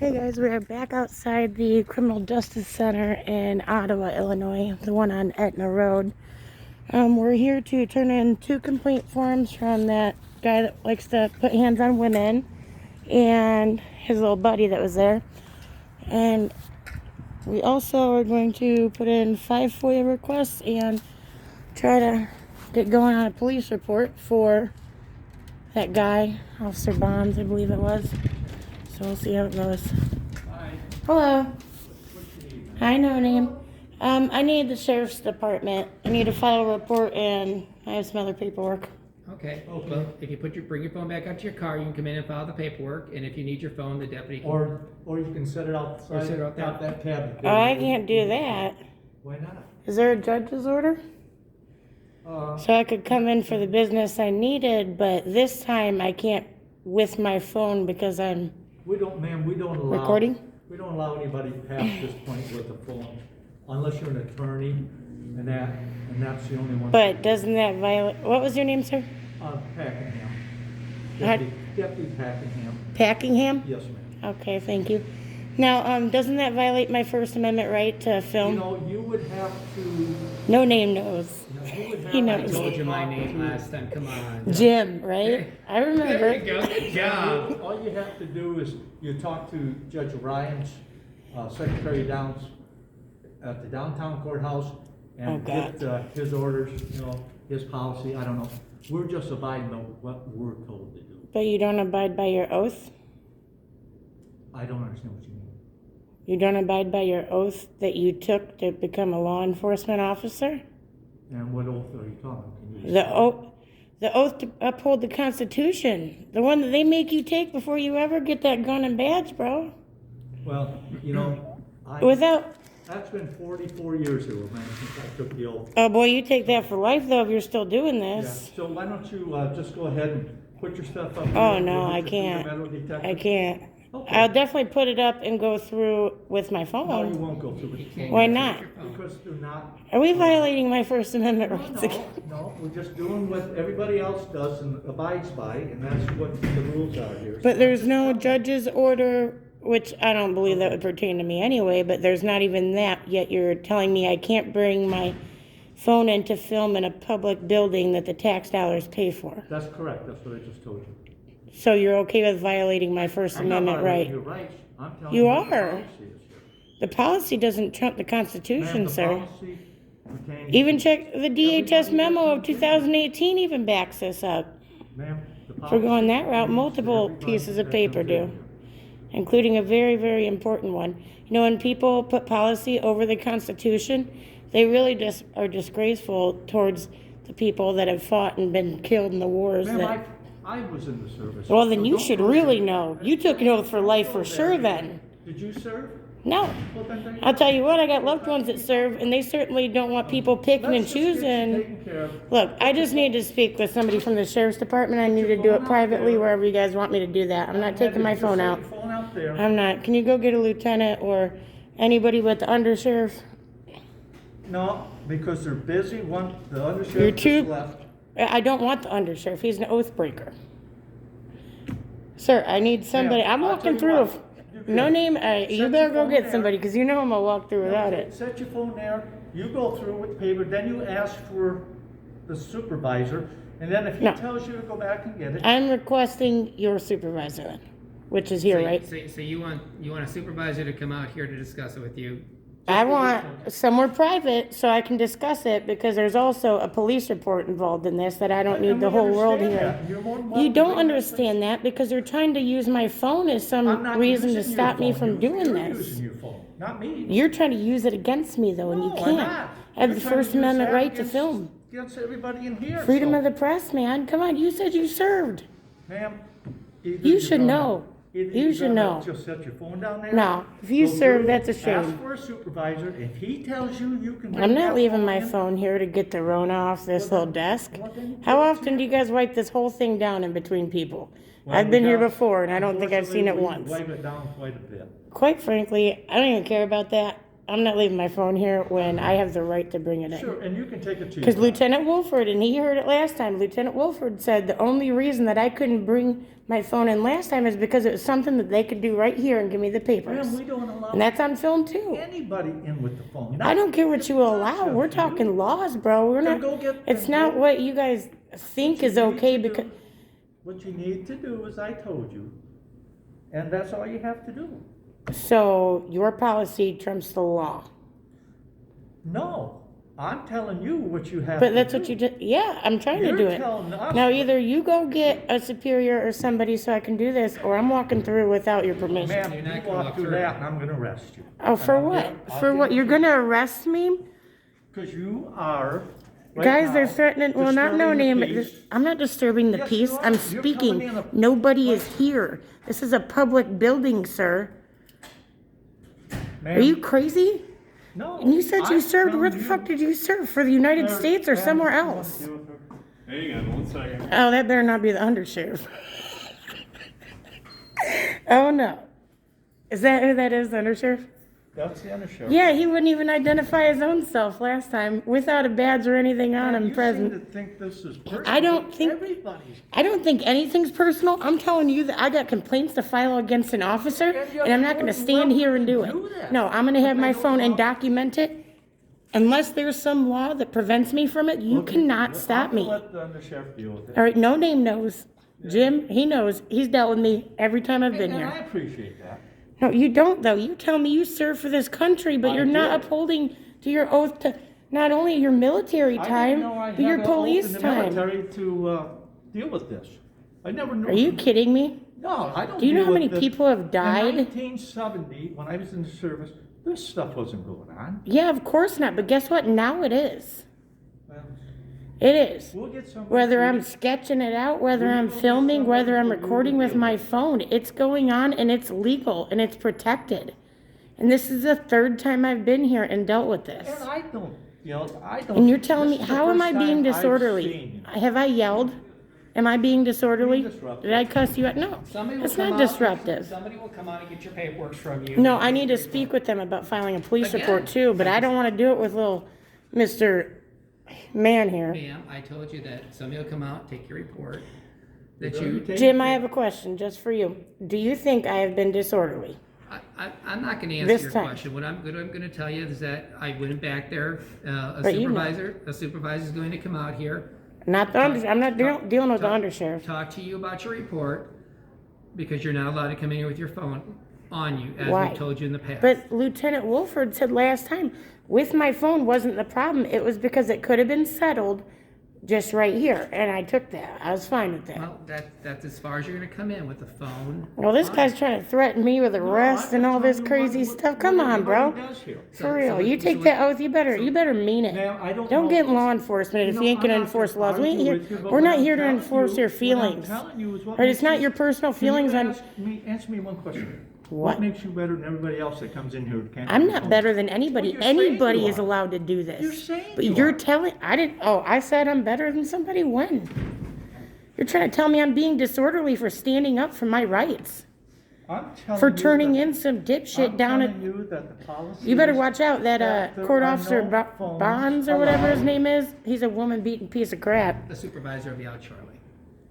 Hey guys, we are back outside the Criminal Justice Center in Ottawa, Illinois, the one on Etna Rd. We're here to turn in 2 complaint forms from that guy that likes to put hands on women and his little buddy that was there. And we also are going to put in 5 FOIA requests and try to get going on a police report for that guy, Officer Bonds, I believe it was. So we'll see how it goes. Hi. Hello. What you need? Hi, no name. I need the sheriff's department. I need to file a report and I have some other paperwork. Okay. Well, if you bring your phone back out to your car, you can come in and file the paperwork. And if you need your phone, the deputy can. Or you can set it outside. Or set it out there. out that tab. Oh, I can't do that. Why not? Is there a judge's order? So I could come in for the business I needed, but this time I can't with my phone because I'm We don't allow. recording. We don't allow anybody past this point with a phone, unless you're an attorney, and that's the only one. But doesn't that violate? What was your name, sir? Packingham. How- Deputy Packingham. Packingham? Yes, ma'am. Okay, thank you. Now, doesn't that violate my First Amendment right to film? You know, you would have to. No name knows. You would have He I knows. told you my name last time. Come on. Jim, right? I There remember. you go. Good job. All you have to do is you talk to Judge Ryan's secretary downs at the downtown courthouse Oh, and God. get his orders, his policy. I don't know. We're just abiding by what we're told to do. But you don't abide by your oath? I don't understand what you mean. You don't abide by your oath that you took to become a law enforcement officer? And what oath are you talking? Can you The oath to uphold the Constitution. The one that they make you take before you ever get that gun and badge, bro. Well, Without, that's been 44 years ago, man, since I took the oath. oh boy, you take that for life though if you're still doing Yeah. this. So why don't you just go ahead and put your stuff up? Oh there. no, We'll I get you through the can't. metal detector. I can't. Okay. I'll definitely put it up and go through with my No, you phone. won't go through the phone. Why not? Because they're not. Are we violating my First Amendment rights No, again? no, we're just doing what everybody else does and abides by, and that's what the rules are here. But there's no judge's order, which I don't believe that would pertain to me anyway, but there's not even that, yet you're telling me I can't bring my phone in to film in a public building that the tax dollars pay for. That's correct, that's what I just told you. So you're okay with violating my First I'm not Amendment violating right? your rights. I'm telling You you what the are. policy is here. The policy doesn't trump the Constitution, Ma'am, the sir. policy pertains Even to- check the DHS memo of 2018 even backs this up. Ma'am, the If we're going that policy route, pertains to multiple everybody pieces of that paper comes in do, here. including a very, very important one. You know, when people put policy over the Constitution, they really just are disgraceful towards the people that have fought and been killed in the wars. Ma'am, I was in the service. Well, then so you don't should go really there. know. You took an oath for life for sure then. Did you serve? No. Well, then there you I'll go. tell you what, I got loved ones that serve, and they certainly don't want people picking and Let's just get you choosing. taken care of. Look, I just need to speak with somebody from the sheriff's department. I need to do it privately wherever you guys want me to do that. I'm not taking my Just phone set out. your phone out there. I'm not. Can you go get a lieutenant or anybody with the undersheriff? No, because they're busy. The You're undersheriff too- just left. I don't want the undersheriff. He's an oath breaker. Sir, I need somebody. Ma'am, I'm I'll walking tell you through. what. No name. You your better go phone get there. somebody because you know I'm gonna walk through without it. Set your phone there, you go through with paper, then you ask for the supervisor, and then if he No. tells you to go back and get it, I'm requesting your supervisor then, which is here, So- right? So you want a supervisor to come out here to discuss it with you? I want somewhere private so I can discuss it because there's also a police report involved in this that I don't need And the we whole world understand hearing. that, and you're more than You welcome to don't bring that understand that because they're trying to use my phone as I'm some not reason to using your stop me phone. from doing You're this. using your phone, not me. You're trying to use it against me though, and you No, I'm can't. not. I have You're the trying to First use Amendment that right to against- film. Against everybody in here. Freedom so- of the press, man. Come on, you said you served. Ma'am, either You you're should gonna- know. either You you're should gonna know. Just set your phone down there. No, if you go serve, through, that's a shame. Ask for a supervisor. If he tells you you can. bring I'm that not leaving my in, phone here to get the Rona off this Well, little desk. well, then How give it to often do you guys wipe this whole thing down in between people? Well, I've been we here got- before, and I don't think I've seen it unfortunately, we once. Wipe it down quite a bit. Quite frankly, I don't even care about that. I'm not leaving my phone here when I have the right to bring it in. Sure, and you can take it to your Because car. Lieutenant Wolford, and he heard it last time, Lieutenant Wolford said the only reason that I couldn't bring my phone in last time is because it was something that they could do right here and give me the papers. Ma'am, we don't allow And that's on film too. anybody in with the phone. I don't care what you allow. We're talking laws, bro. We're Then not. go get- It's then not go- what you guys think is okay because. What you need to do is I told you, and that's all you have to do. So your policy trumps the law. No, I'm telling you what you have to do. But that's what you did. Yeah, I'm trying to You're do it. telling us Now what- either you go get a superior or somebody so I can do this, or I'm walking through without your permission. Ma'am, You're not you gonna walk walk through through. that and I'm gonna arrest you. Oh, for what? For what? You're gonna arrest me? Because you are. right Guys, now they're threatening, well, not no disturbing the name, but peace. I'm not disturbing the Yes, peace. you are. I'm You're coming speaking. in a- Nobody is here. This is a public building, sir. Ma'am, Are you crazy? No. And you said you I'm served, where telling the you. fuck did you serve? For the United Sir, States or ma'am, somewhere you want else? to deal with her? Hang on one second. Oh, that better not be the undersheriff. Oh, no. Is that who that is, the undersheriff? That's the undersheriff. Yeah, he wouldn't even identify his own self last time without a badge or anything on him You present. seem to think this is personal. I don't think- Everybody's. I don't think anything's personal. I'm telling you that I got complaints to file against an officer, and I'm not gonna stand here and do it. No, I'm gonna have my phone and document it. Unless there's some law that prevents me from it, you Okay, cannot well, stop I'm gonna me. let the undersheriff deal with it. All right, no name knows. Jim, he knows. He's dealt with me every time I've been And I here. appreciate that. No, you don't though. You tell me you serve for this country, but I you're not did. upholding to your oath to not only your military I time, didn't know I but your had an oath police in the time. military to deal with this. I never knew. Are you kidding me? No, I don't. Do you know deal how with many this. people have died? In 1970, when I was in the service, this stuff wasn't going on. Yeah, of course not. But guess what? Now it is. Well, It is. we'll get some. Whether I'm sketching it out, whether I'm filming, whether I'm recording with my phone, it's going on and it's legal and it's protected. And this is the third time I've been here and dealt with this. And I don't, I don't. And you're telling me, this is the how am first I being time I've disorderly? seen you. Have I yelled? Am I being disorderly? You're disruptive. Did I cuss you out? No, Somebody will it's come not out- disruptive. Somebody will come out and get your paperwork from you. No, I need to speak with them about filing a police Again. report too, but I don't want to do it with little Mr. Man here. Ma'am, I told you that somebody will come out, take your report, that You're you, taking- Jim, I have a question just for you. Do you think I have been disorderly? I'm not gonna answer This your time. question. What I'm gonna tell you is that I went back there, a But you know. supervisor is going to come out here, Not the under, I'm not dealing with the undersheriff. talk to you about your report, because you're not allowed to come in here with your phone on you, as Why? we told you in the past. But Lieutenant Wolford said last time, with my phone wasn't the problem. It was because it could have been settled just right here, and I took that. I was fine with that. Well, that's as far as you're gonna come in with the phone. Well, this on. guy's trying to threaten me with arrest and all this crazy stuff. Come on, bro. For real, you take that oath. You better mean it. Ma'am, I don't Don't know- get in law enforcement if You you know, ain't gonna I'm not enforce gonna laws. We ain't argue here. with you, but We're what not I'm here to telling enforce you- your what I'm feelings. telling you is what Right? It's makes not you- your personal Can you feelings on. answer me one question. What? What makes you better than everybody else that comes in here who can't? I'm do not phone? better than anybody. Well, you're saying Anybody you is are. allowed to do this. You're saying But you you're are. telling, I didn't, oh, I said I'm better than somebody when? You're trying to tell me I'm being disorderly for standing up for my rights. I'm telling For you turning that- in some dipshit I'm down at, telling you that the policy you better is watch out, that, that there court are officer no phones Bonds or whatever his allowed. name is, he's a woman-beating piece of crap. The supervisor will be out shortly.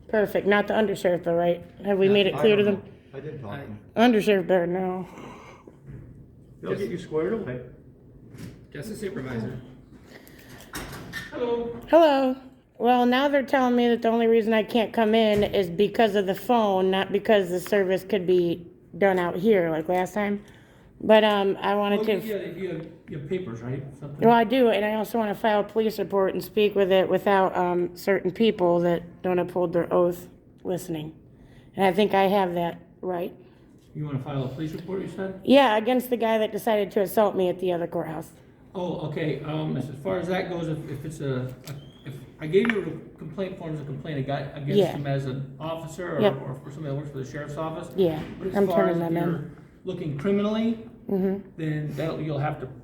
Perfect, not the undersheriff though, right? Have we made it I clear to don't them? know. I didn't talk to him. Undersheriff better know. They'll get you squared away. Just a supervisor. Hello. Well, now they're telling me that the only reason I can't come in is because of the phone, not because the service could be done out here like last time. But I wanted to. You have papers, right? Something? Well, I do, and I also want to file a police report and speak with it without certain people that don't uphold their oath listening. And I think I have that right. You want to file a police report, you said? Yeah, against the guy that decided to assault me at the other courthouse. Oh, okay, as far as that goes, if it's if I gave you a complaint form as a complaint against Yeah. him as an officer Yep. or for somebody that works for the sheriff's office? Yeah, But as I'm far turning as them if in. you're looking criminally, Mm-hmm. then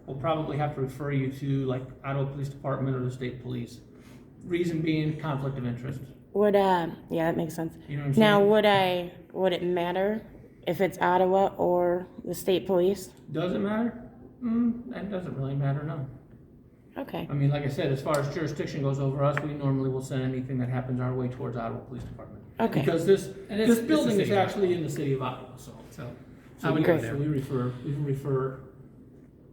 we'll probably have to refer you to like Ottawa Police Department or the state police. Reason being conflict of interest. Would yeah, that makes sense. You know what I'm Now, saying? would it matter if it's Ottawa or the state police? Does it matter? That doesn't really matter, no. Okay. I mean, like I said, as far as jurisdiction goes over us, we normally will send anything that happens our way towards Ottawa Police Department. Okay. Because this it's the building is city of actually in the city of Ottawa, so. So, So I would we, go so there. we refer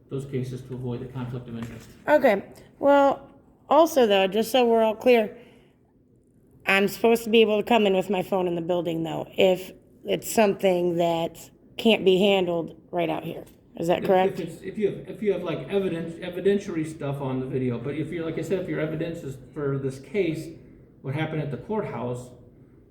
those cases to avoid the conflict of interest. Okay. Well, also though, just so we're all clear, I'm supposed to be able to come in with my phone in the building though, if it's something that can't be handled right out here. Is that correct? If you have like evidentiary stuff on the video, but if you're, like I said, if your evidence is for this case, what happened at the courthouse,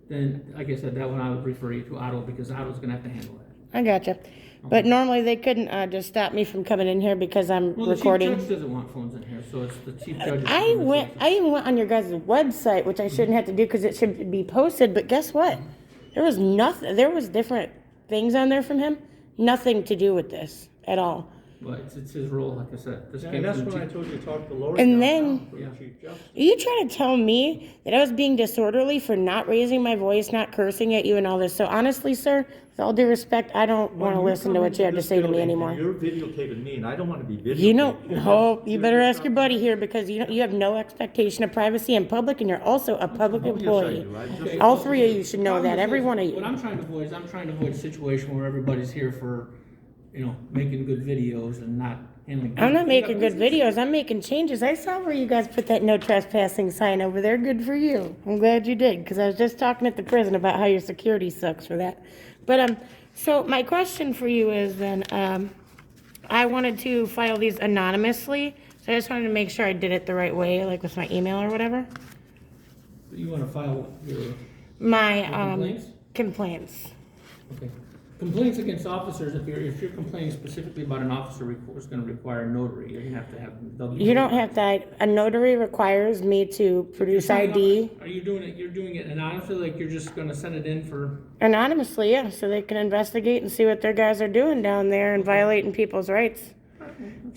then, like I said, that one I would refer you to Ottawa, because Ottawa's gonna have to handle that. I gotcha. But normally they couldn't just stop me from coming in here because I'm Well, the recording. chief judge doesn't want phones in here, so it's the chief judge. I even went on your guys' website, which I shouldn't have to do because it should be posted. But guess what? There was nothing. There was different things on there from him. Nothing to do with this at all. But it's his role, like I said. This And came that's from the when I chief- told you to talk to Lori And downtown then- for the Yeah. Chief Justice. Are you trying to tell me that I was being disorderly for not raising my voice, not cursing at you, and all this? So honestly, sir, with all due respect, I don't want to When you listen to come what you have into to this say to me building anymore. and You're videotaping me, and I don't want to be videotaped. You know, oh, you You're better just ask your not- buddy here because you have no expectation of privacy in public, and you're also a public Oh, yes, I employee. do. I just- Okay. All three of you should know Problem that. is Every this, one of What you. I'm trying to avoid is I'm trying to avoid a situation where everybody's here for, making good videos and not handling. I'm not making good business. videos. I'm making changes. I saw where you guys put that no trespassing sign over there. Good for you. I'm glad you did because I was just talking at the prison about how your security sucks for that. But so my question for you is then, I wanted to file these anonymously, so I just wanted to make sure I did it the right way, like with my email or whatever. You wanna file your My complaints? complaints. Okay. Complaints against officers, if you're complaining specifically about an officer, is gonna require a notary, you're gonna have to have. You don't have to. A notary requires me to produce ID Are you doing it, you're doing it anonymously, like you're just gonna send it in for? anonymously, yeah, so they can investigate and see what their guys are doing down there and violating people's rights.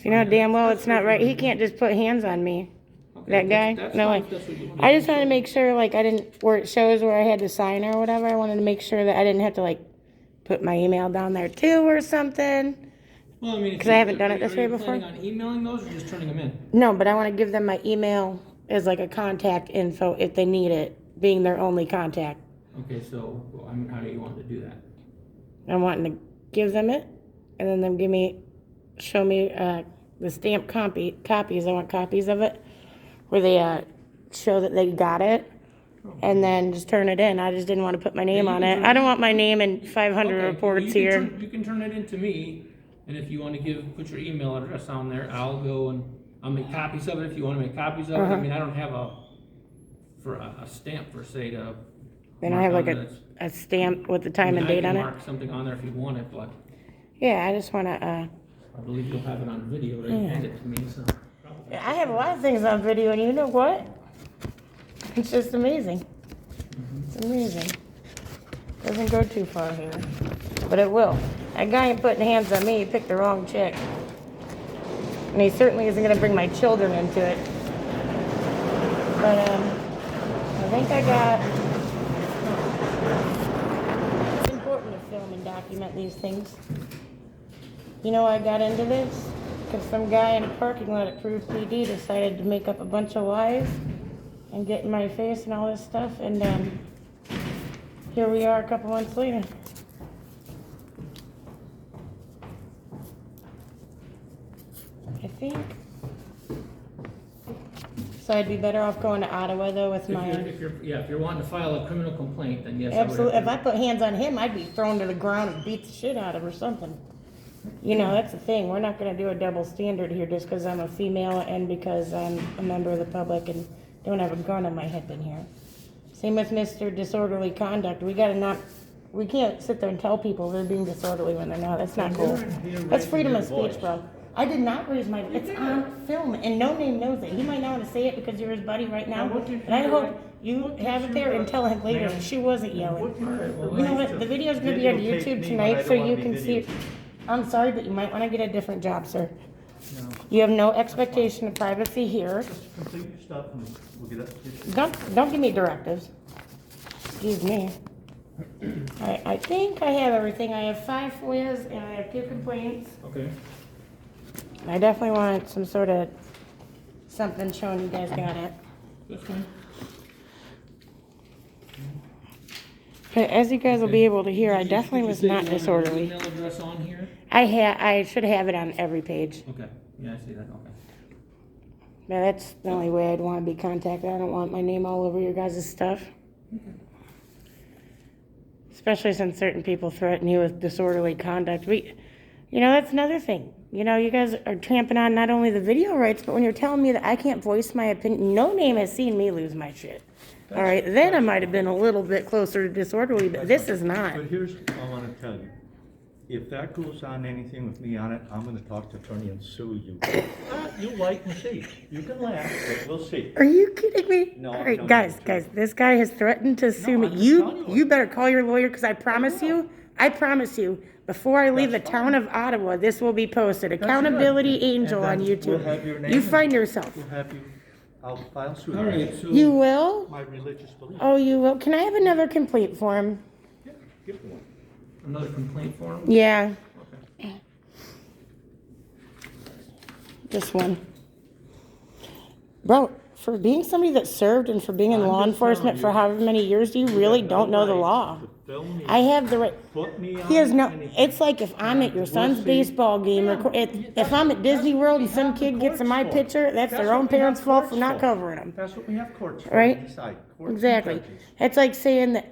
You know damn well it's not right. He can't just put hands on me. That guy? That's No fine way. if that's what you- I just wanted to make sure, like, I didn't, where it shows where I had to sign or whatever, I wanted to make sure that I didn't have to, like, put my email down there too or something. Well, I mean, if 'Cause you- I haven't done it this are way you before. planning on emailing those or just turning them in? No, but I want to give them my email as, like, a contact info if they need it, being their only contact. Okay, so, well, I mean, how do you want to do that? I'm wanting to give them it, and then them show me the stamped copies. I want copies of it, where they show that they got it, and then just turn it in. I just didn't want to put my name you on can it. turn I it don't in. want my name in 500 Okay, reports you here. you can turn it in to me, and if you want to put your email address on there, I'll go and I'll make copies of it if you want to make copies of it. I mean, I don't have a stamp per se to. Then I mark have like on it. a stamp with the I time mean, and date I on can it. mark something on there if you want it, but Yeah, I just want to. I believe you'll have it on video to hand it to me, so. I have a lot of things on video, and you know what? It's just amazing. It's amazing. Doesn't go too far here, but it will. That guy ain't putting hands on me. He picked the wrong chick, and he certainly isn't gonna bring my children into it. But I think I got. It's important to film and document these things. You know, I got into this because some guy in a parking lot at Proof PD decided to make up a bunch of lies and get in my face and all this stuff, and here we are a couple months later. I think. So I'd be better off going to Ottawa though with my. If you're wanting to file a criminal complaint, then yes. I would have Absolutely. If to- I put hands on him, I'd be thrown to the ground and beat the shit out of or something. You know, that's the thing. We're not going to do a double standard here just because I'm a female and because I'm a member of the public and don't have a gun on my hip in here. Same with Mr. Disorderly Conduct. We can't sit there and tell people they're being disorderly when they're not. That's not cool. That's freedom of speech, bro. I did not raise my, it's on film and no name knows it. He might not want to say it because you're his buddy right now. But I hope you have it there and tell him later that she wasn't yelling. You know what? The video's going to be on YouTube tonight so you can see it. I'm sorry, but you might want to get a different job, sir. You have no expectation of privacy here. Just complete your stuff and we'll get up. Don't give me directives. Excuse me. I think I have everything. I have 5 FOIAs and I have 2 complaints. Okay. I definitely want some sort of something showing you guys got it. That's fine. But as you guys will be able to hear, I definitely was Did you not say you wanted disorderly. an email address on here? I should have it on every page. Okay, yeah, I see that, okay. But that's the only way I'd want to be contacted. I don't want my name all over your guys' stuff. Especially since certain people threaten you with disorderly conduct. That's another thing. You guys are tramping on not only the video rights, but when you're telling me that I can't voice my opinion, no name has seen me lose my shit. All right, then I might have been a little bit closer to disorderly, but this is not. But here's what I wanna tell you. If that goes on anything with me on it, I'm gonna talk to attorney and sue you. You wait and see. You can laugh, but we'll see. Are you kidding me? No, All I'm right, telling guys, you the truth. this guy has threatened to sue me. I'm just telling you You what- better call your lawyer, because I promise you, before I leave the That's town of Ottawa, this will be posted. good. Accountability Angel And on then YouTube. we'll have your name You and find yourself. We'll have you, I'll file suit. All right, so. You will? My religious belief. Oh, you will? Can I have another complete form? Yeah, give me one. Another complaint form? Yeah, Okay. this one. Bro, for being somebody that served and for being in I'm law just enforcement telling for you. however many years, you really have don't no know the right law. to film me, I have the right. put me He has on no, anything. it's like if I'm at your son's We'll see. baseball game, Yeah, if I'm at Disney that's World what and we some have the kid gets in my courts for. picture, that's their what own we have parents' fault for courts not for. covering them. That's what we have courts for. Right? To decide. Courts and Exactly. judges. It's like saying that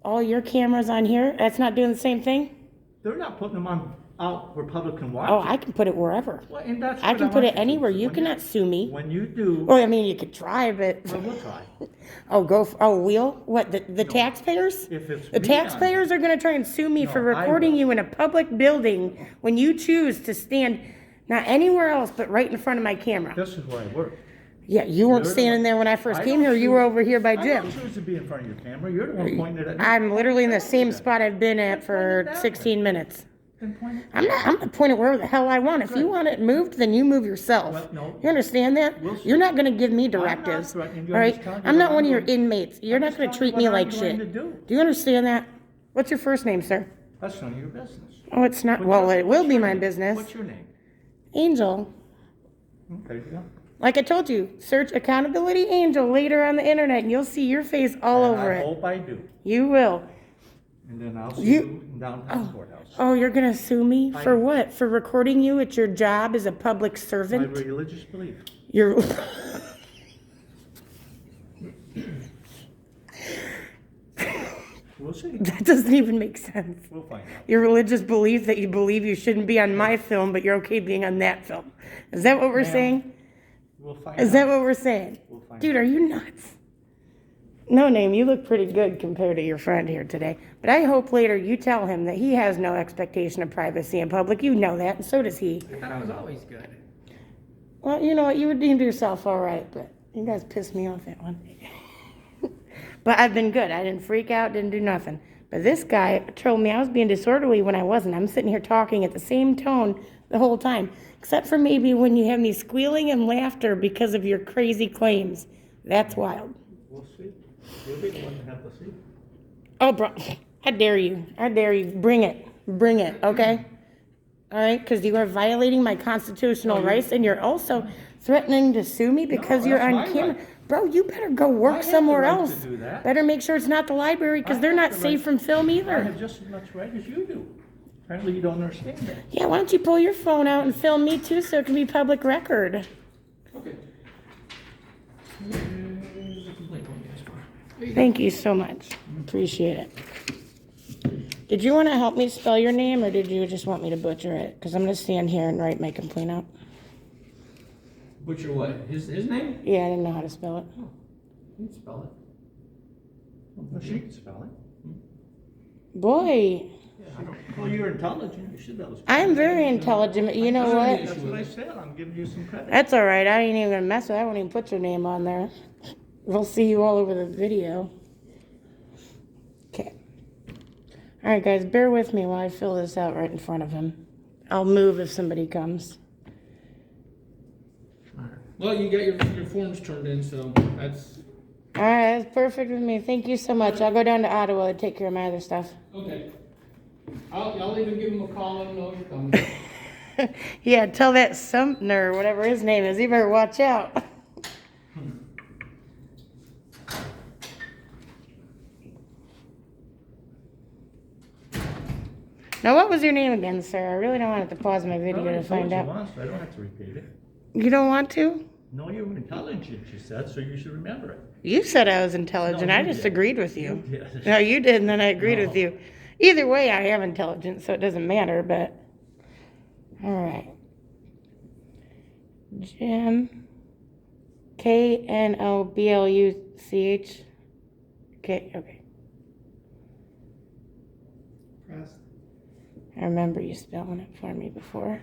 all your cameras on here, that's not doing the same thing? They're not putting them on out where public can watch. Oh, it. I can put it wherever. Well, and that's I what can put want it you to. anywhere. You When cannot sue me. When you do, Well, I mean, you could try, but, well, we'll try. wheel? What, the taxpayers? If it's The me taxpayers are gonna try and sue me for No, I recording will. you in a public building when you choose to stand not anywhere else but right in front of my camera. This is where I work. Yeah, you weren't You're the standing one- there when I first I came don't here. You were choose- over here by I Jim. don't choose to be in front of your camera. You're the one pointing it at me. I'm literally in the same Then spot I've been at for Then 16 minutes. point it. I'm gonna point it wherever the hell I want. If you want it moved, then you move yourself. Well, no. You understand that? We'll see. You're not gonna give me not directives. threatening you. All I'm right? just telling you I'm not what one of I'm your going- inmates. You're I'm not just gonna telling treat you me what like I'm going shit. to do. Do you understand that? What's your first name, sir? That's none of your business. Oh, it's not. What's Well, your- it will what's be your my name? business. What's your name? Angel. There you go. Like I told you, search Accountability Angel later on the internet and you'll see your face all And over I it. hope I do. You will. And then I'll see You- you in downtown courthouse. Oh, you're gonna sue me? For I- what? For recording you at your job as a public My servant? religious belief. You're. We'll see. That doesn't even make sense. We'll find out. Your religious belief that you believe you shouldn't be on my film, but you're okay being on that film. Is that what we're Ma'am, saying? We'll find Is out. that what we're saying? We'll find Dude, out. are you nuts? No name, you look pretty good compared to your friend here today. But I hope later you tell him that he has no expectation of privacy in public. You know that, and so does he. I thought it was always good. Well, you know what? You redeemed yourself all right, but you guys pissed me off that one. But I've been good. I didn't freak out, didn't do nothing. But this guy told me I was being disorderly when I wasn't. I'm sitting here talking at the same tone the whole time, except for maybe when you have me squealing and laughter because of your crazy claims. That's wild. We'll see. You'll be the one to have to see. Oh, bro, I dare you. I dare you. Bring it. Bring it, okay? All right? Because you are violating my constitutional rights, and you're also threatening to sue me because No, you're that's on my camera. right. Bro, you better go I work have the somewhere right to else. do that. Better make sure it's not the library because I they're have not the safe right- from film I either. have just as much right as you do. Apparently you don't understand that. Yeah, why don't you pull your phone out and film me too so it can be public record? Okay. Here's the complaint form you asked for. Thank you so much. Appreciate it. Did you want to help me spell your name or did you just want me to butcher it? Because I'm going to stand here and write my complaint out. Butcher what? His name? Yeah, I didn't know how to spell it. You can spell it. Well, she can spell it. Boy, Well, you're intelligent. You should be able to spell I'm it. very intelligent, but you know what? That's what I said. I'm giving you some credit. That's all right. I ain't even going to mess with it. I won't even put your name on there. We'll see you all over the video. Okay. All right, guys, bear with me while I fill this out right in front of him. I'll move if somebody comes. Well, you got your forms turned in, so that's All right, that's perfect with me. Thank you so much. I'll go down to Ottawa to take care of my other stuff. okay. I'll even give him a call and know you're coming. Yeah, tell that Sumner, whatever his name is, he better watch out. Now, what was your name again, sir? I really don't want to pause my video to find out. Once, I don't have to repeat it. You don't want to? No, you're intelligent, you said, so you should remember it. You said I was intelligent. No, I you just did. agreed with you. You did. No, you did, and then I agreed No. with you. Either way, I am intelligent, so it doesn't matter, but... All right. Jim. Knobluch. Okay. Press. I remember you spelling it for me before.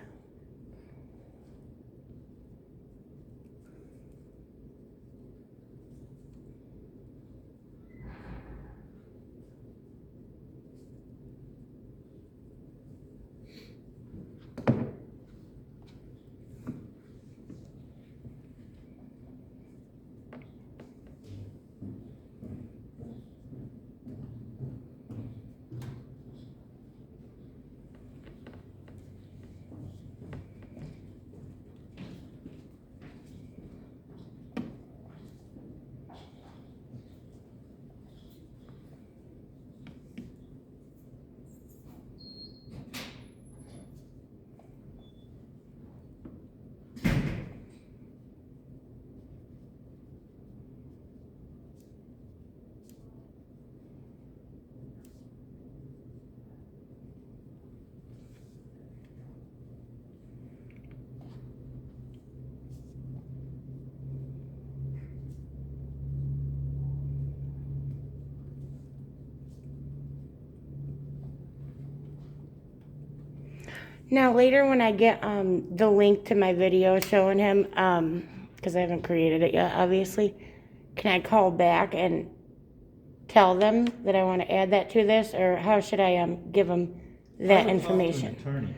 Now later when I get the link to my video showing him, because I haven't created it yet, obviously, can I call back and tell them that I want to add that to this, or how should I give them that information? Attorney.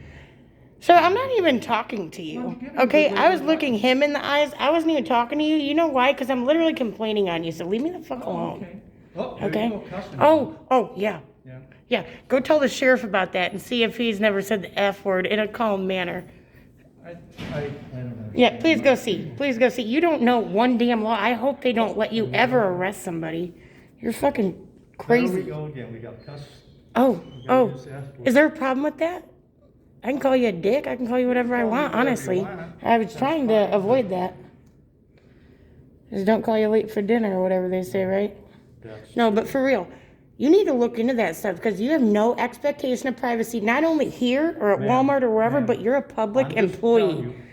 So I'm not even talking to you, Well, give him okay? good I was advice. looking him in the eyes. I wasn't even talking to you. You know why? Because I'm literally complaining on you, so leave me the fuck alone. Okay. Oh, there Okay? you go, customer. Oh, yeah. Yeah. Yeah, go tell the sheriff about that and see if he's never said the F word in a calm manner. I don't know. Yeah, please go see. Please go see. You don't know one damn law. I hope they don't let you ever arrest somebody. You're fucking There we crazy. go again, we got cuss. Oh, gotta use the F word. is there a problem with that? I can call you a dick. I can call you whatever I Call me want, whatever you honestly. want. I was That's trying fine. to avoid that. Just don't call you late for dinner or whatever they say, right? That's- No, but for real, you need to look into that stuff because you have no expectation of privacy, not only here or at Ma'am, Walmart or wherever, ma'am, but you're a public I'm just employee.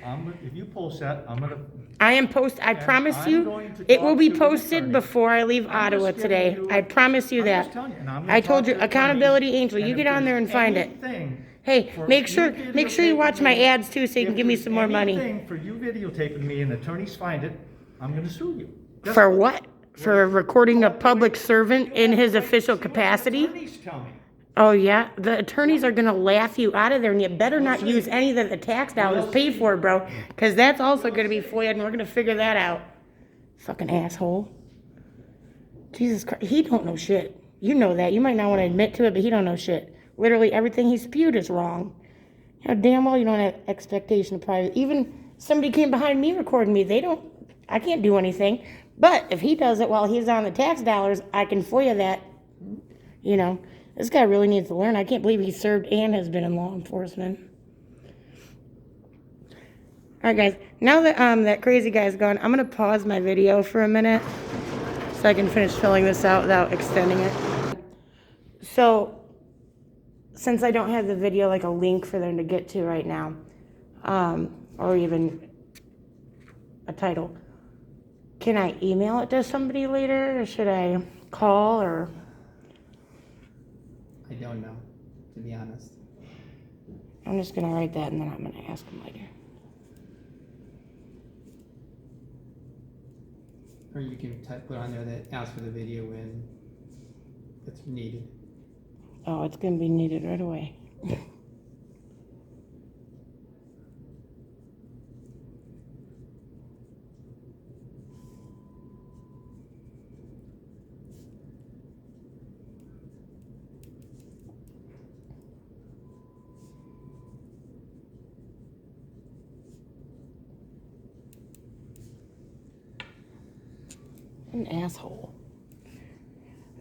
telling you, if you post that, I'm gonna, I promise I'm you, going to it will talk be to the posted attorney. before I leave I'm Ottawa just giving today. you- I promise you I'm that. just telling you, and I'm gonna I told talk you, to attorneys, accountability angel, you and get if on there there's and find it. anything Hey, for make you sure you watch videotaping my me, ads too so you can if give me there's some more money. anything for you videotaping me and attorneys find it, I'm gonna sue you. Just For what? For recording a public servant in his wait, official see what the capacity? attorneys tell me. Oh, yeah? The attorneys are gonna laugh you out of there, and you better not use any that the tax dollars pay for, bro. Because that's also gonna be FOIA, and we're gonna figure that out. Fucking asshole. Jesus Christ. He don't know shit. You know that. You might not want to admit to it, but he don't know shit. Literally everything he spewed is wrong. You know damn well you don't have expectation of privacy. Even somebody came behind me recording me. I can't do anything. But if he does it while he's on the tax dollars, I can FOIA that. You know, this guy really needs to learn. I can't believe he served and has been in law enforcement. All right, guys. Now that that crazy guy's gone, I'm gonna pause my video for a minute so I can finish filling this out without extending it. So, since I don't have the video like a link for them to get to right now, or even a title, can I email it to somebody later, or should I call, or? I don't know, to be honest. I'm just gonna write that and then I'm gonna ask them later. Or you can put on there that ask for the video when it's needed. Oh, it's gonna be needed right away. An asshole.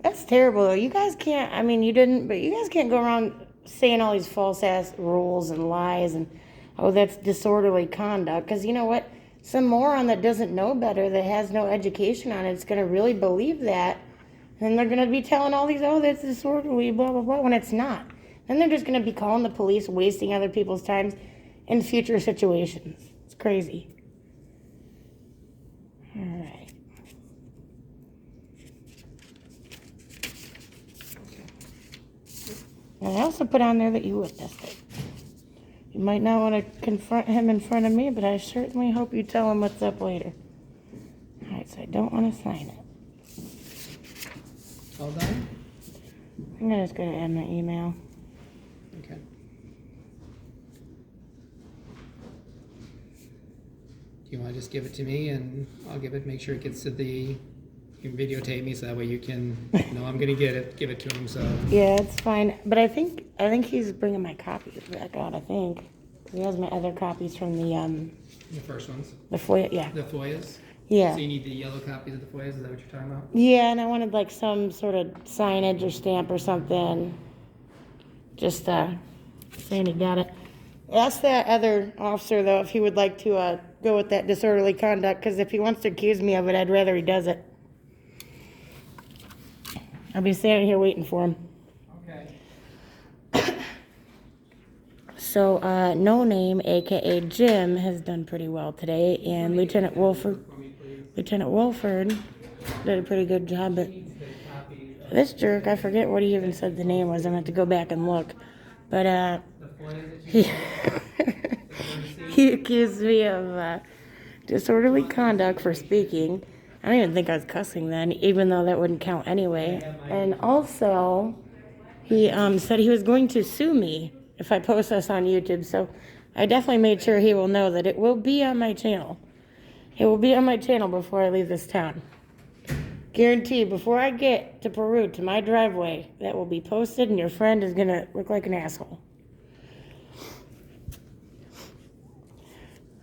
That's terrible, though. You guys can't, I mean, you didn't, but you guys can't go around saying all these false-ass rules and lies and, oh, that's disorderly conduct. Because you know what? Some moron that doesn't know better, that has no education on it, is going to really believe that. And they're going to be telling all these, oh, that's disorderly, blah, blah, blah, when it's not. Then they're just going to be calling the police, wasting other people's time in future situations. It's crazy. All right. And I also put on there that you witnessed it. You might not want to confront him in front of me, but I certainly hope you tell him what's up later. All right, so I don't want to sign it. All done? I'm just going to add my email. Okay. Do you want to just give it to me and I'll make sure it gets to you can videotape me so that way you can know I'm gonna give it to him, so. Yeah, it's fine. But I think he's bringing my copies back out, I think. 'Cause he has my other copies from The first ones? the FOIA, yeah. The FOIAs? Yeah. So you need the yellow copies of the FOIAs, is that what you're talking about? Yeah, and I wanted like some sort of signage or stamp or something. Just saying he got it. Ask that other officer, though, if he would like to go with that disorderly conduct, because if he wants to accuse me of it, I'd rather he does it. I'll be standing here waiting for him. Okay. So, No Name, a.k.a. Jim, has done pretty well today, and Lieutenant Wolford did a pretty good job, but this jerk, I forget what he even said the name was. I'm going to have to go back and look. But, he accused me of disorderly conduct for speaking. I don't even think I was cussing then, even though that wouldn't count anyway. And also, he said he was going to sue me if I post this on YouTube. So I definitely made sure he will know that it will be on my channel. It will be on my channel before I leave this town. Guaranteed, before I get to Peru, to my driveway, that will be posted, and your friend is going to look like an asshole.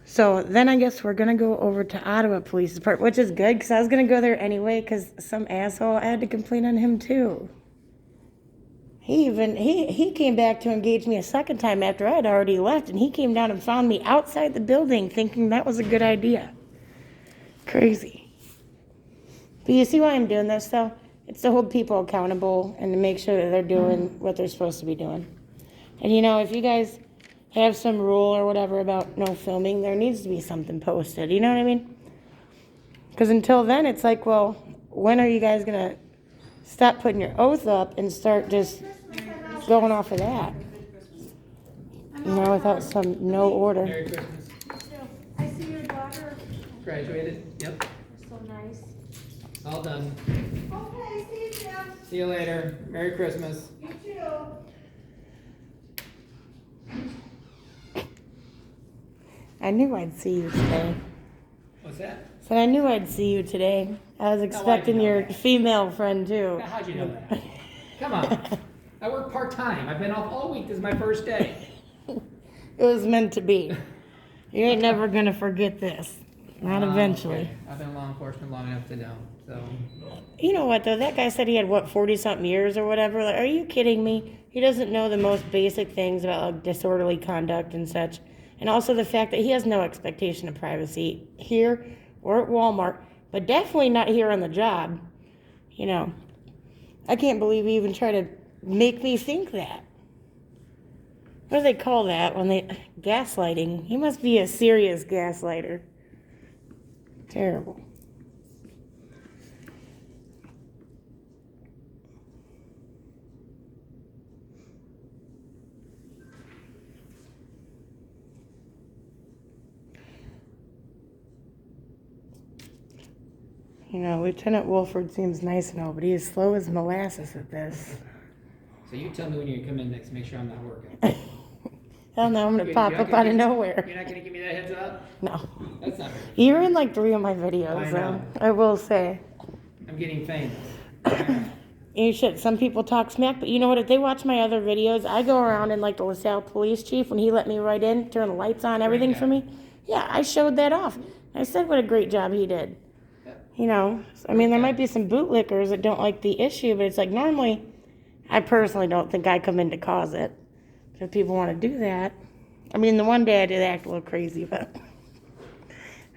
So then I guess we're going to go over to Ottawa Police Department, which is good because I was going to go there anyway because some asshole, I had to complain on him too. He came back to engage me a second time after I had already left, and he came down and found me outside the building thinking that was a good idea. Crazy. But you see why I'm doing this though? It's to hold people accountable and to make sure that they're doing what they're supposed to be doing. And you know, if you guys have some rule or whatever about no filming, there needs to be something posted. You know what I mean? Because until then, it's like, well, when are you guys going to stop putting your oath up and start just going off of that? You know, without no order. Merry Christmas. I see your daughter. Graduated? Yep. So nice. All done. Okay, see you, Jim. See you later. Merry Christmas. You too. I knew I'd see you today. What's that? So I knew I'd see you today. I was expecting know your that? female friend too. Now, how'd you know that? Come on. I work part-time. I've been off all week. This is my first day. It was meant to be. You ain't never gonna forget this. Not eventually. Okay. I've been in law enforcement long enough to know. So You know what though? That guy said he had 40-something years or whatever. Like, are you kidding me? He doesn't know the most basic things about like disorderly conduct and such. And also the fact that he has no expectation of privacy here or at Walmart, but definitely not here on the job. You know, I can't believe he even tried to make me think that. What do they call that when they... gaslighting. He must be a serious gaslighter. Terrible. You know, Lieutenant Wolford seems nice and all, but he is slow as molasses at this. So you tell me when you come in next, make sure I'm not working. Hell no, I'm going to pop up out of nowhere. You're not going to give me that heads up? No. That's not fair. You're in like 3 of my videos, I know. I will say. I'm getting famous. You should. Some people talk smack, but you know what? If they watch my other videos, I go around and like the LaSalle police chief, when he let me right in, turn the lights on, everything for me. Yeah, I showed that off. I said what a great job he did. You know, I mean, there might be some bootlickers that don't like the issue, but it's like normally, I personally don't think I come in to cause it. But if people want to do that, I mean, the one day I did act a little crazy, but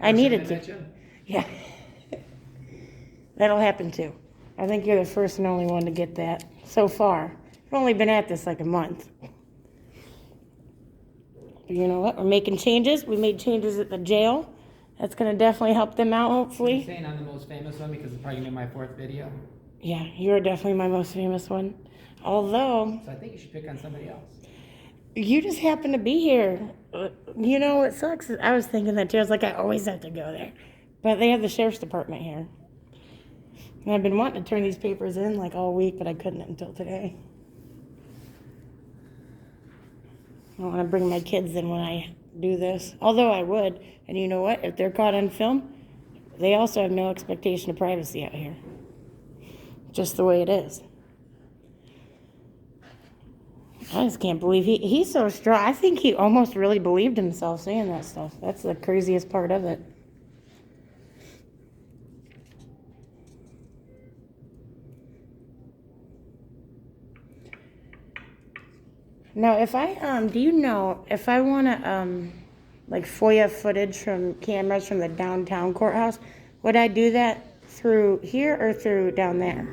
I needed to. Yeah. That'll happen too. I think you're the first and only one to get that so far. I've only been at this like a month. But you know what? We're making changes. We made changes at the jail. That's going to definitely help them out, You're hopefully. saying I'm the most famous one because it's probably gonna be my 4th video. Yeah, you're definitely my most famous one. Although, So I think you should pick on somebody else. you just happen to be here. You know what sucks is I was thinking that too. I was like, I always have to go there. But they have the sheriff's department here. And I've been wanting to turn these papers in like all week, but I couldn't until today. I don't want to bring my kids in when I do this. Although I would. And you know what? If they're caught on film, they also have no expectation of privacy out here. Just the way it is. I just can't believe he's so strong. I think he almost really believed himself saying that stuff. That's the craziest part of it. Now, if I, do you know, if I want to, like FOIA footage from cameras from the downtown courthouse, would I do that through here or through down there?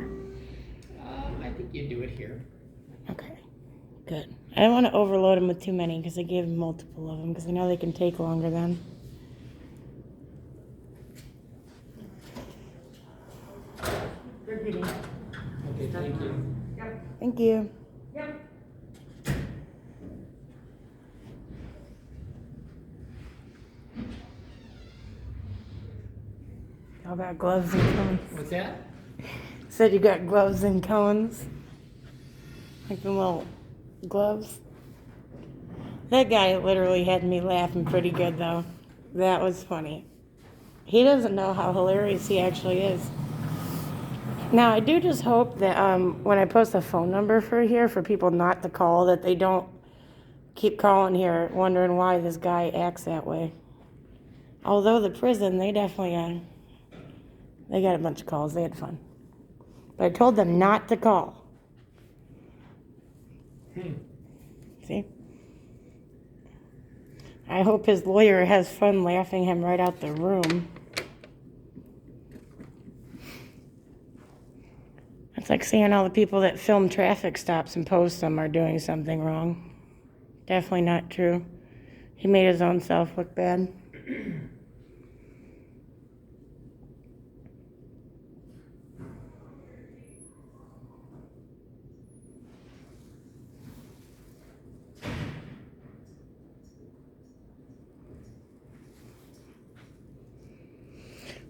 I think you do it here. Okay, good. I don't want to overload them with too many because I gave them multiple of them because I know they can take longer then. Okay, thank you. Thank you. How about gloves and cones? What's that? Said you got gloves and cones. Like the little gloves. That guy literally had me laughing pretty good though. That was funny. He doesn't know how hilarious he actually is. Now I do just hope that when I post a phone number for here for people not to call, that they don't keep calling here wondering why this guy acts that way. Although the prison, they definitely they got a bunch of calls. They had fun. But I told them not to call. See? I hope his lawyer has fun laughing him right out the room. It's like seeing all the people that film traffic stops and post them are doing something wrong. Definitely not true. He made his own self look bad.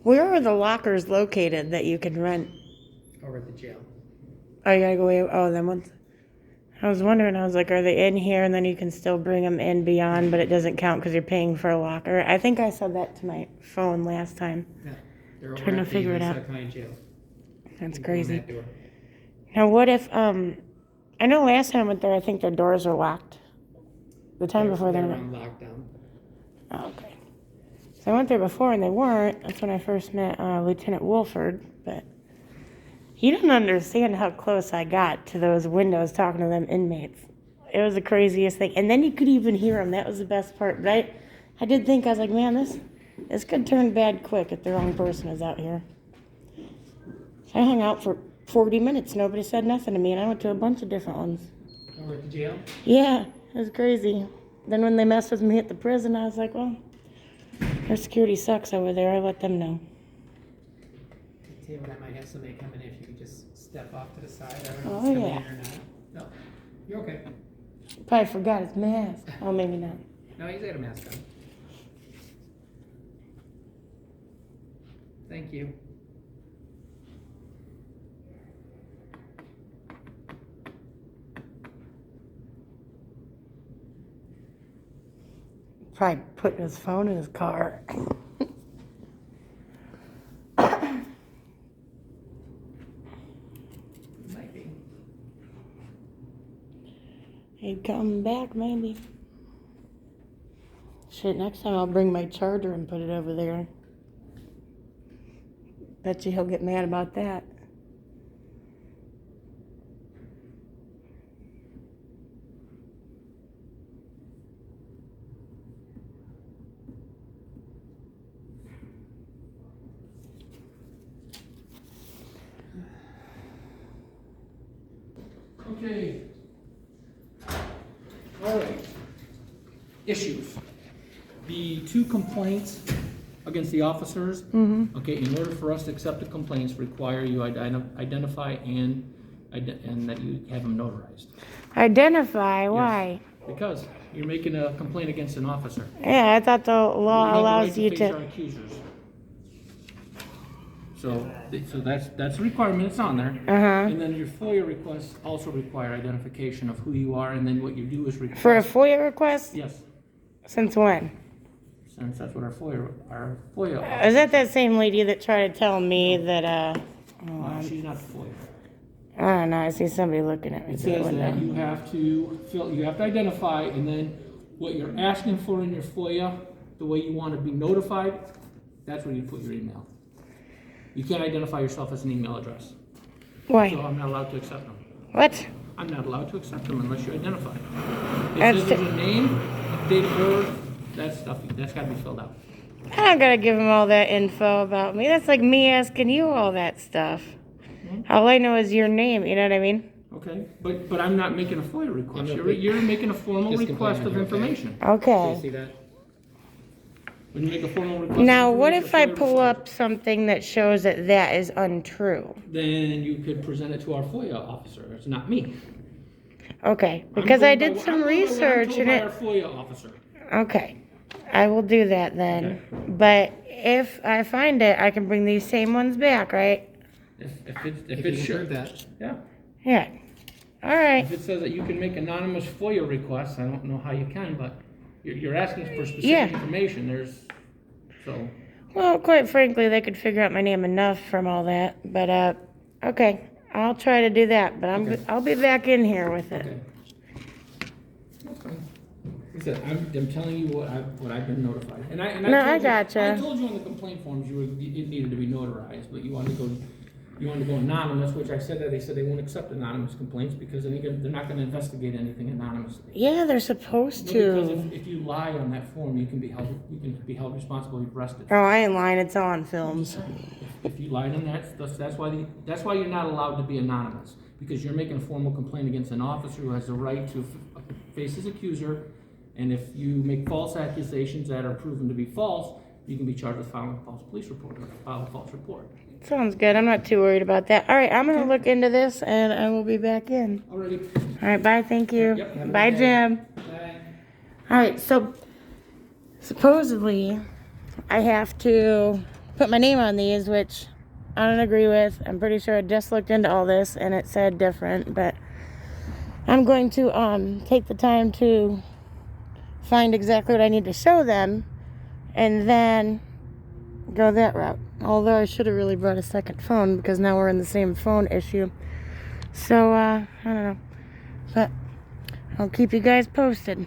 Where are the lockers located that you can rent? Over at the jail. Oh, you gotta go away. Oh, them ones. I was wondering, I was like, are they in here and then you can still bring them in beyond, but it doesn't count because you're paying for a locker? I think I said that to my phone last time. Yeah. They're over Trying to at the figure it out. LaSalle County jail. That's You go in crazy. that door. Now, what if, I know last time I went there, I think their doors were locked. The time before they They're were. on lockdown. Oh, okay. So I went there before and they weren't. That's when I first met Lieutenant Wolford, but you don't understand how close I got to those windows talking to them inmates. It was the craziest thing. And then you could even hear them. That was the best part. But I did think, I was like, man, this could turn bad quick if the wrong person is out here. So I hung out for 40 minutes. Nobody said nothing to me, and I went to a bunch of different ones. Over at the jail? Yeah, it was crazy. Then when they messed with me at the prison, I was like, well, their security sucks over there. I let them know. I'll tell you what, I might have somebody come in if you could just step off to the side. I don't know Oh, if it's coming yeah. in or not. No, you're okay. Probably forgot his mask. Oh, maybe not. No, he's got a mask on. Thank you. Probably putting his phone in his car. Might be. He'd come back, maybe. Shit, next time I'll bring my charger and put it over there. Bet you he'll get mad about that. Okay. All right. Issues. The 2 complaints against the officers. Okay, in order for us to accept the complaints, require you identify and that you have them notarized. Identify? Why? Because you're making a complaint against an officer. Yeah, I thought the law have the allows right you face our to. accusers. So that's a requirement. It's on there. And then your FOIA requests also require identification of who you are, and then what you do is request. For a FOIA request? Yes, Since when? since that's what our FOIA. Is that same lady that tried to tell me that, She's not FOIA. I don't know, I see somebody looking at me It through the says that window. you have to identify, and then what you're asking for in your FOIA, the way you want to be notified, that's where you put your email. You can't identify yourself as an email address. So Why? I'm not allowed to accept them. What? I'm not allowed to accept them unless you identify. It That's says there's a name, a date of birth, that stuff, that's gotta be filled out. I don't gotta give him all that info about me. That's like me asking you all that stuff. All I know is your name, you know what I mean? Okay, but I'm not making a FOIA request. I'm not You're making a formal Just request of complain on here, information. So you Okay. see that? When you make a formal request. Now, of what information, if I FOIA pull request, up something that shows that that is untrue? Then you could present it to our FOIA officer. It's not me. Okay, I'm because going I by did what- some I'm going by what I'm research told and by it. our FOIA officer. Okay, I will do that then. Okay. But if I find it, I can bring these same ones back, right? If If it you can should, prove that. yeah. Yeah. All right. If it says that you can make anonymous FOIA requests, I don't know how you can, but you're asking for specific Yeah. information. So. Well, quite frankly, they could figure out my name enough from all that. But okay, I'll try to do that. But Okay. I'll be back in here with it. Okay. That's fine. Like I said, I'm telling you what I've been notified. And I No, I told you- gotcha. I told you on the complaint forms it needed to be notarized, but you wanted to go anonymous, which I said that they said they won't accept anonymous complaints because they're not gonna investigate anything anonymously. Yeah, they're supposed Because to. if you lie on that form, you can be held responsible, you're arrested. Oh, I ain't lying. It's on films. If you lied on that, that's why you're not allowed to be anonymous, because you're making a formal complaint against an officer who has the right to face his accuser, and if you make false accusations that are proven to be false, you can be charged with filing a false police report or file a false report. Sounds good. I'm not too worried about that. All right, I'm gonna look into this and I will be back in. Alrighty. All right, bye. Thank you. Yep, have a Bye, good day. Jim. All right, so supposedly I have to put my name on these, which I don't agree with. I'm pretty sure I just looked into all this and it said different, but I'm going to take the time to find exactly what I need to show them and then go that route. Although I should have really brought a second phone because now we're in the same phone issue. So, I don't know. But I'll keep you guys posted.